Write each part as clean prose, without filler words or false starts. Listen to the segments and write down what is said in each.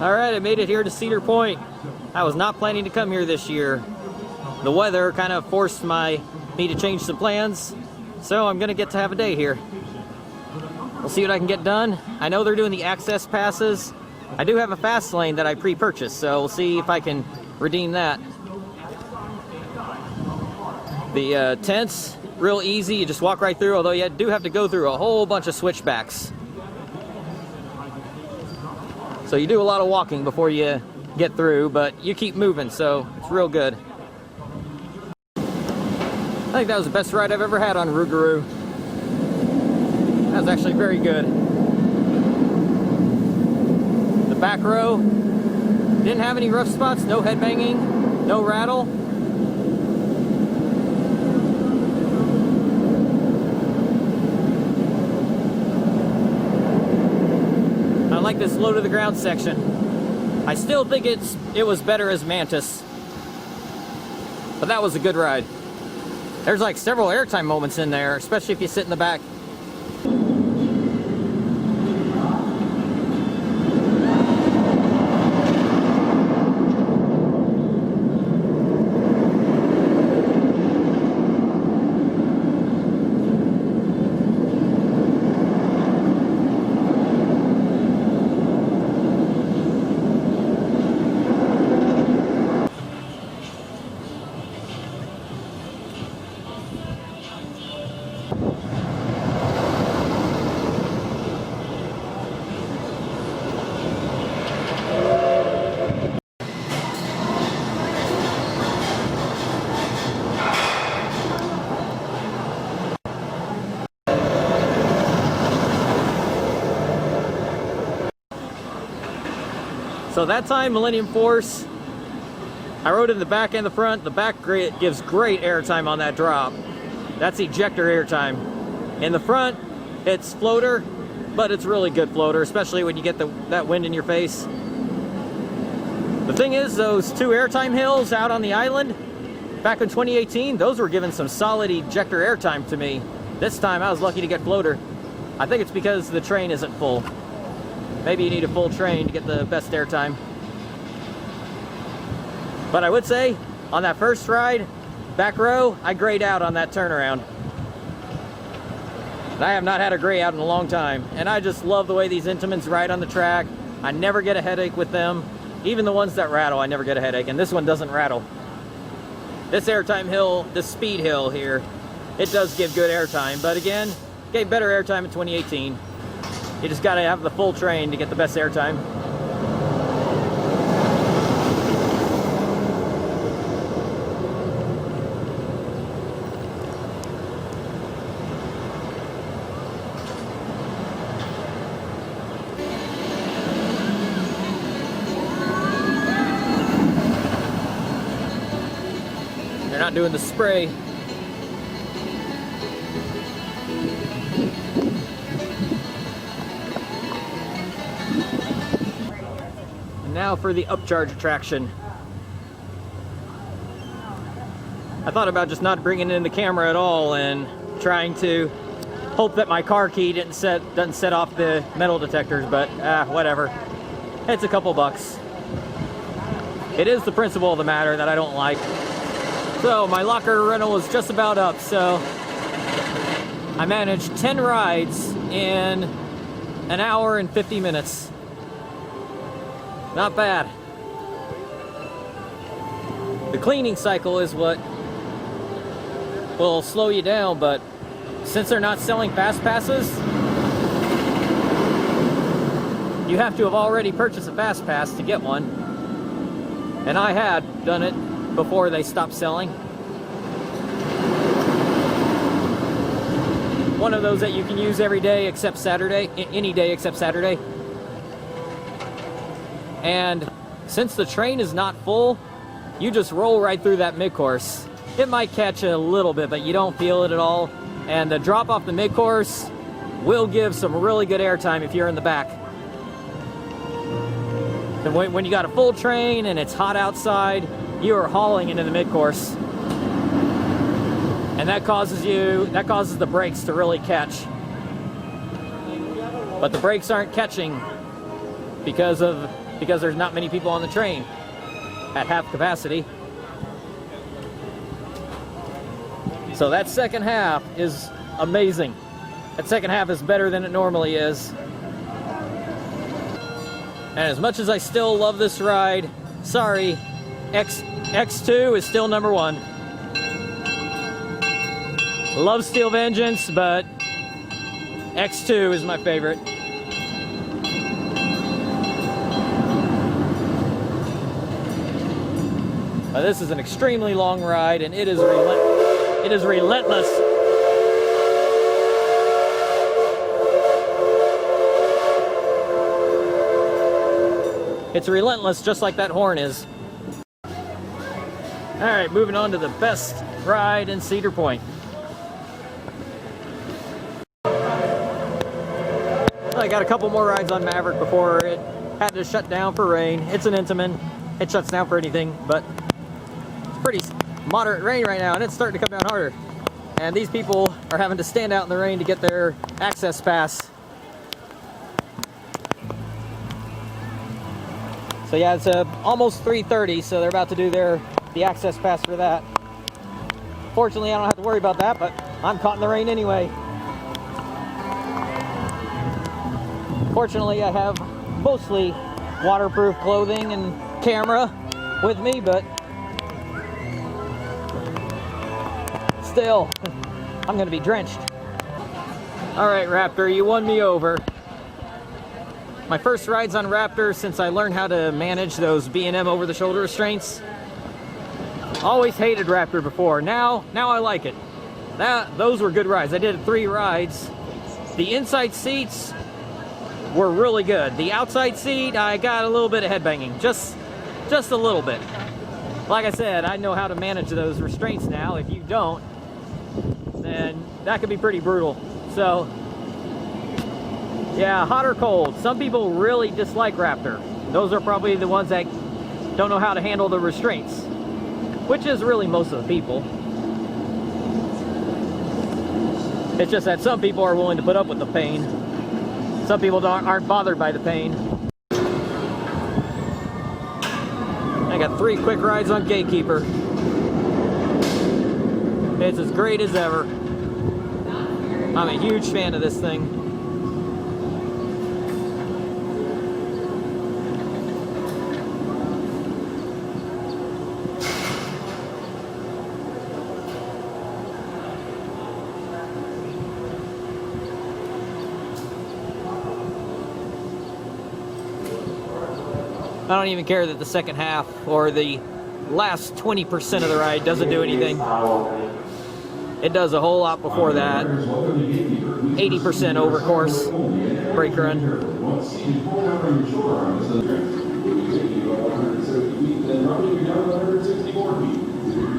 Alright, I made it here to Cedar Point. I was not planning to come here this year. The weather kind of forced me to change some plans, so I'm gonna get to have a day here. We'll see what I can get done. I know they're doing the access passes. I do have a fast lane that I pre-purchased, so we'll see if I can redeem that. The tents, real easy. You just walk right through, although you do have to go through a whole bunch of switchbacks. So you do a lot of walking before you get through, but you keep moving, so it's real good. I think that was the best ride I've ever had on Rougarou. That was actually very good. The back row didn't have any rough spots, no headbanging, no rattle. I like this low to the ground section. I still think it was better as Mantis, but that was a good ride. There's like several airtime moments in there, especially if you sit in the back. So that time, Millennium Force, I rode in the back and the front. The back gives great airtime on that drop. That's ejector airtime. In the front, it's floater, but it's really good floater, especially when you get that wind in your face. The thing is, those two airtime hills out on the island, back in 2018, those were giving some solid ejector airtime to me. This time, I was lucky to get floater. I think it's because the train isn't full. Maybe you need a full train to get the best airtime. But I would say, on that first ride, back row, I grayed out on that turnaround. And I have not had a gray out in a long time. And I just love the way these Intamins ride on the track. I never get a headache with them. Even the ones that rattle, I never get a headache. And this one doesn't rattle. This airtime hill, this speed hill here, it does give good airtime. But again, gave better airtime in 2018. You just gotta have the full train to get the best airtime. They're not doing the spray. Now for the upcharge attraction. I thought about just not bringing in the camera at all and trying to hope that my car key doesn't set off the metal detectors, but whatever. It's a couple bucks. It is the principle of the matter that I don't like. So my locker rental was just about up, so I managed 10 rides in an hour and 50 minutes. Not bad. The cleaning cycle is what will slow you down, but since they're not selling fast passes, you have to have already purchased a fast pass to get one. And I had done it before they stopped selling. One of those that you can use every day except Saturday, any day except Saturday. And since the train is not full, you just roll right through that mid-course. It might catch a little bit, but you don't feel it at all. And the drop off the mid-course will give some really good airtime if you're in the back. And when you got a full train and it's hot outside, you are hauling into the mid-course. And that causes the brakes to really catch. But the brakes aren't catching because of because there's not many people on the train at half capacity. So that second half is amazing. That second half is better than it normally is. And as much as I still love this ride, sorry, X2 is still number one. Love Steel Vengeance, but X2 is my favorite. This is an extremely long ride, and it is relentless. It's relentless, just like that horn is. All right, moving on to the best ride in Cedar Point. I got a couple more rides on Maverick before it had to shut down for rain. It's an Intamin. It shuts down for anything, but it's pretty moderate rain right now, and it's starting to come down harder. And these people are having to stand out in the rain to get their access pass. So yeah, it's almost 3:30, so they're about to do the access pass for that. Fortunately, I don't have to worry about that, but I'm caught in the rain anyway. Fortunately, I have mostly waterproof clothing and camera with me, but still, I'm gonna be drenched. All right, Raptor, you won me over. My first rides on Raptor since I learned how to manage those B&M over-the-shoulder restraints. Always hated Raptor before. Now I like it. Those were good rides. I did 3 rides. The inside seats were really good. The outside seat, I got a little bit of headbanging. Just a little bit. Like I said, I know how to manage those restraints now. If you don't, then that could be pretty brutal. So, yeah, hot or cold. Some people really dislike Raptor. Those are probably the ones that don't know how to handle the restraints, which is really most of the people. It's just that some people are willing to put up with the pain. Some people aren't bothered by the pain. I got 3 quick rides on Gatekeeper. It's as great as ever. I'm a huge fan of this thing. I don't even care that the second half or the last 20% of the ride doesn't do anything. It does a whole lot before that. 80% over course brake run.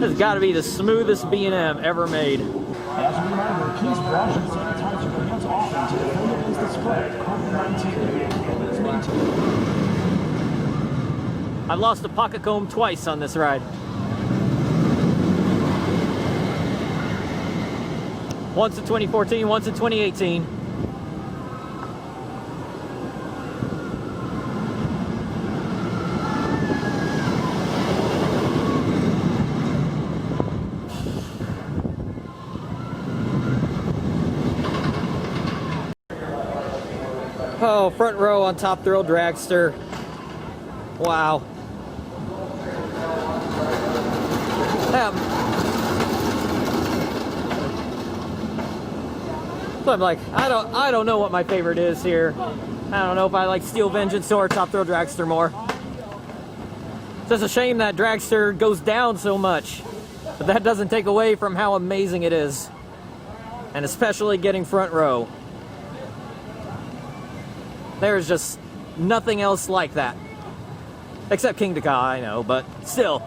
This has got to be the smoothest B&M ever made. As a reminder, please wash and sanitize your hands often to defend against the spread of COVID-19. Let's maintain. I've lost a pocket comb twice on this ride. Once in 2014, once in 2018. Oh, front row on Top Thrill Dragster. Wow. So I'm like, I don't know what my favorite is here. I don't know if I like Steel Vengeance or Top Thrill Dragster more. It's just a shame that Dragster goes down so much, but that doesn't take away from how amazing it is, and especially getting front row. There's just nothing else like that, except King Ka, I know, but still,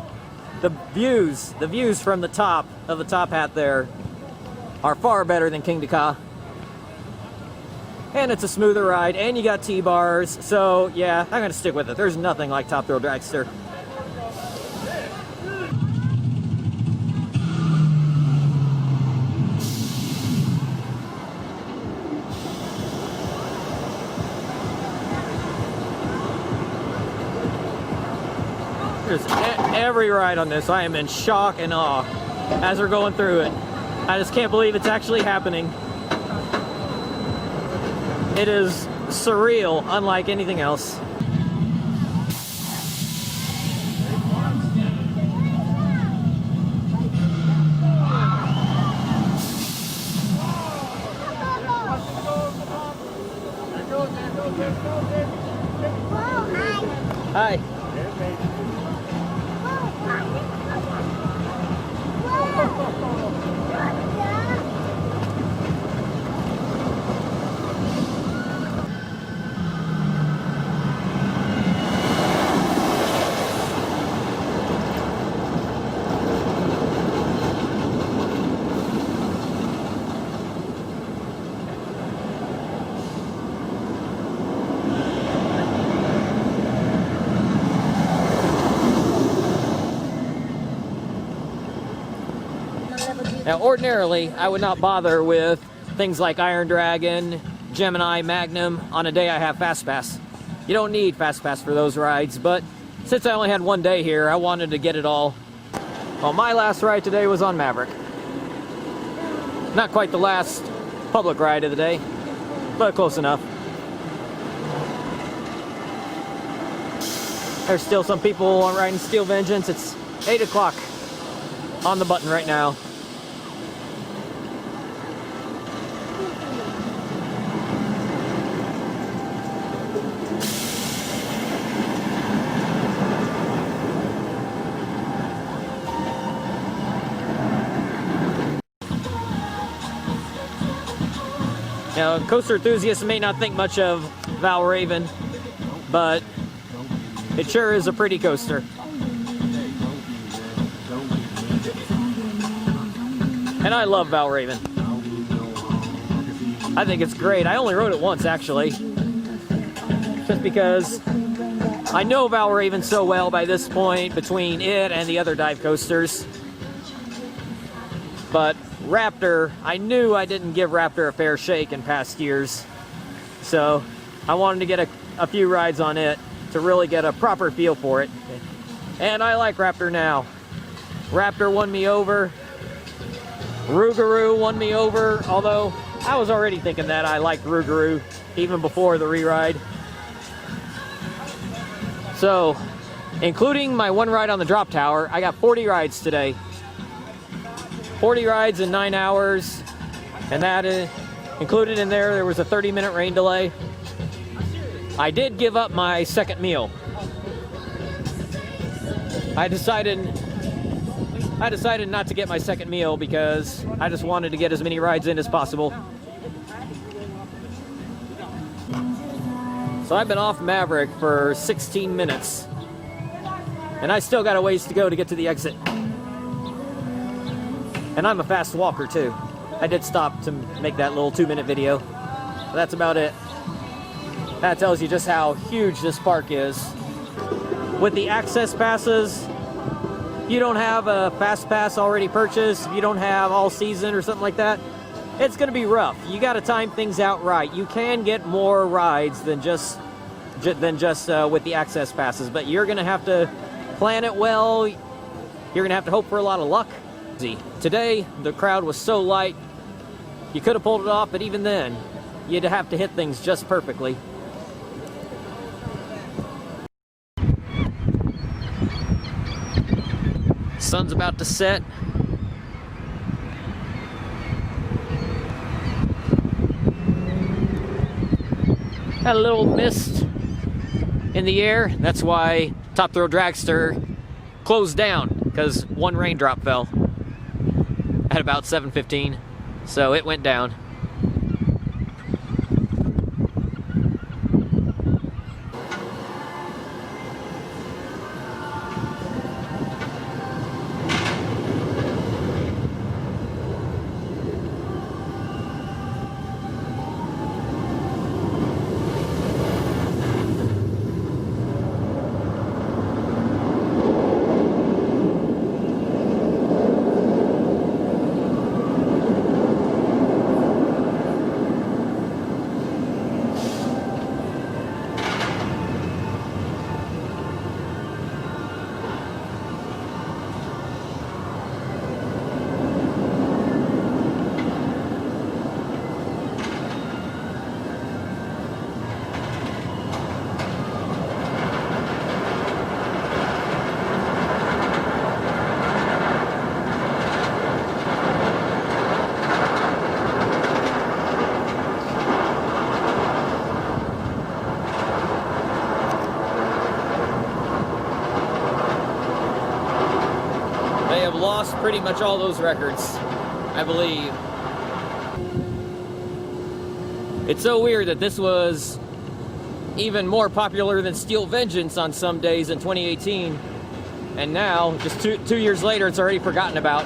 the views from the top of the top hat there are far better than King Ka. And it's a smoother ride, and you got T-bars, so yeah, I'm gonna stick with it. There's nothing like Top Thrill Dragster. Just every ride on this, I am in shock and awe as we're going through it. I just can't believe it's actually happening. It is surreal, unlike anything else. Hi. Now, ordinarily, I would not bother with things like Iron Dragon, Gemini, Magnum on a day I have Fast Pass. You don't need Fast Pass for those rides, but since I only had one day here, I wanted to get it all. Well, my last ride today was on Maverick. Not quite the last public ride of the day, but close enough. There's still some people riding Steel Vengeance. It's 8 o'clock on the button right now. Now, coaster enthusiasts may not think much of Valraven, but it sure is a pretty coaster. And I love Valraven. I think it's great. I only rode it once, actually. Just because I know Valraven so well by this point, between it and the other dive coasters. But Raptor, I knew I didn't give Raptor a fair shake in past years. So I wanted to get a few rides on it to really get a proper feel for it. And I like Raptor now. Raptor won me over. Rougarou won me over, although I was already thinking that I liked Rougarou even before the re-ride. So, including my one ride on the drop tower, I got 40 rides today. 40 rides in 9 hours, and that is included in there was a 30-minute rain delay. I did give up my second meal. I decided not to get my second meal because I just wanted to get as many rides in as possible. So I've been off Maverick for 16 minutes, and I still got a ways to go to get to the exit. And I'm a fast walker too. I did stop to make that little 2-minute video. But that's about it. That tells you just how huge this park is. With the access passes, if you don't have a fast pass already purchased, if you don't have all season or something like that, it's going to be rough. You got to time things out right. You can get more rides than just with the access passes, but you're going to have to plan it well. You're going to have to hope for a lot of luck. Today, the crowd was so light, you could have pulled it off, but even then, you'd have to hit things just perfectly. Sun's about to set. Had a little mist in the air. That's why Top Thrill Dragster closed down, because one raindrop fell at about 7:15, so it went down. lost pretty much all those records, I believe. It's so weird that this was even more popular than Steel Vengeance on some days in 2018, and now, just two years later, it's already forgotten about.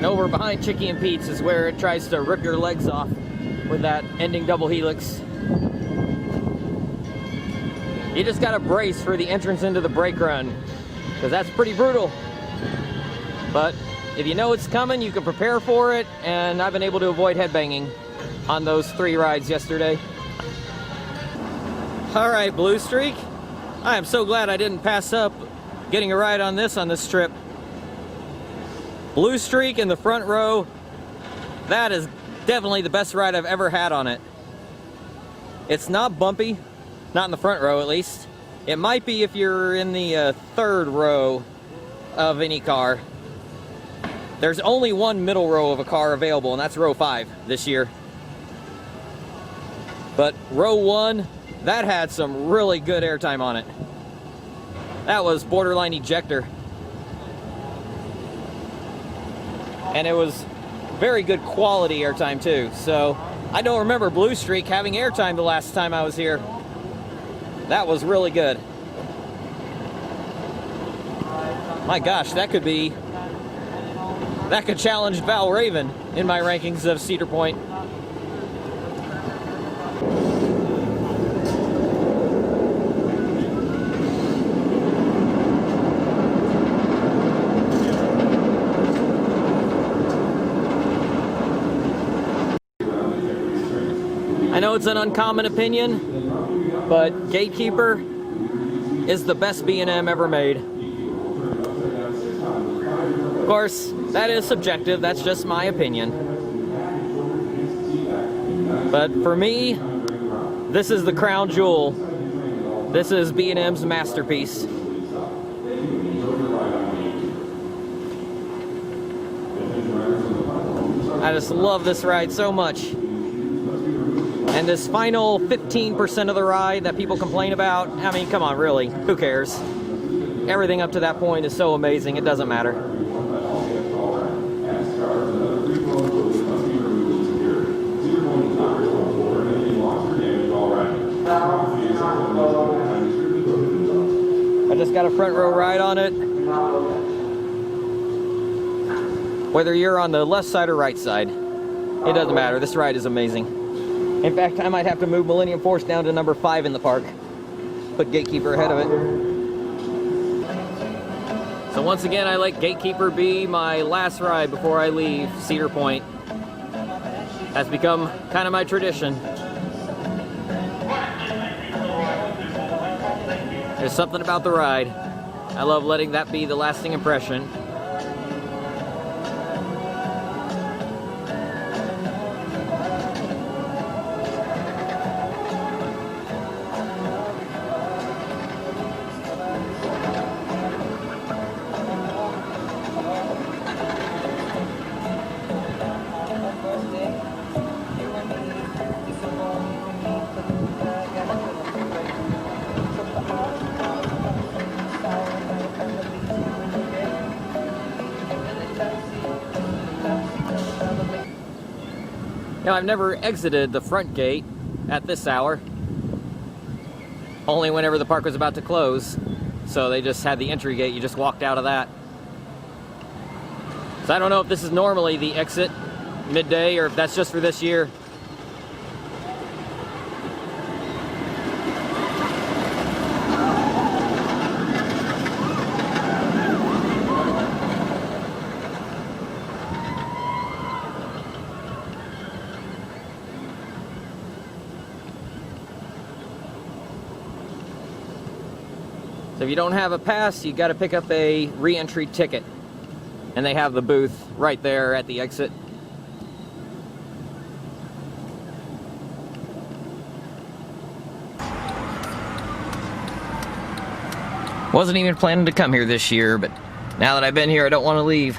Over behind Chicky and Pete's is where it tries to rip your legs off with that ending double helix. You just gotta brace for the entrance into the brake run, because that's pretty brutal. But if you know it's coming, you can prepare for it, and I've been able to avoid headbanging on those 3 rides yesterday. All right, Blue Streak. I am so glad I didn't pass up getting a ride on this trip. Blue Streak in the front row, that is definitely the best ride I've ever had on it. It's not bumpy, not in the front row at least. It might be if you're in the 3rd row of any car. There's only one middle row of a car available, and that's row 5 this year. But row 1, that had some really good airtime on it. That was borderline ejector. And it was very good quality airtime too. So I don't remember Blue Streak having airtime the last time I was here. That was really good. My gosh, that could challenge Val Raven in my rankings of Cedar Point. I know it's an uncommon opinion, but Gatekeeper is the best B&M ever made. Of course, that is subjective, that's just my opinion. But for me, this is the crown jewel. This is B&M's masterpiece. I just love this ride so much. And this final 15% of the ride that people complain about, I mean, come on, really, who cares? Everything up to that point is so amazing, it doesn't matter. I just got a front row ride on it. Whether you're on the left side or right side, it doesn't matter, this ride is amazing. In fact, I might have to move Millennium Force down to number 5 in the park. Put Gatekeeper ahead of it. So once again, I let Gatekeeper be my last ride before I leave Cedar Point. That's become kind of my tradition. There's something about the ride. I love letting that be the lasting impression. Now, I've never exited the front gate at this hour, only whenever the park was about to close. So they just had the entry gate, you just walked out of that. So I don't know if this is normally the exit midday or if that's just for this year. So if you don't have a pass, you got to pick up a re-entry ticket. And they have the booth right there at the exit. Wasn't even planning to come here this year, but now that I've been here, I don't want to leave.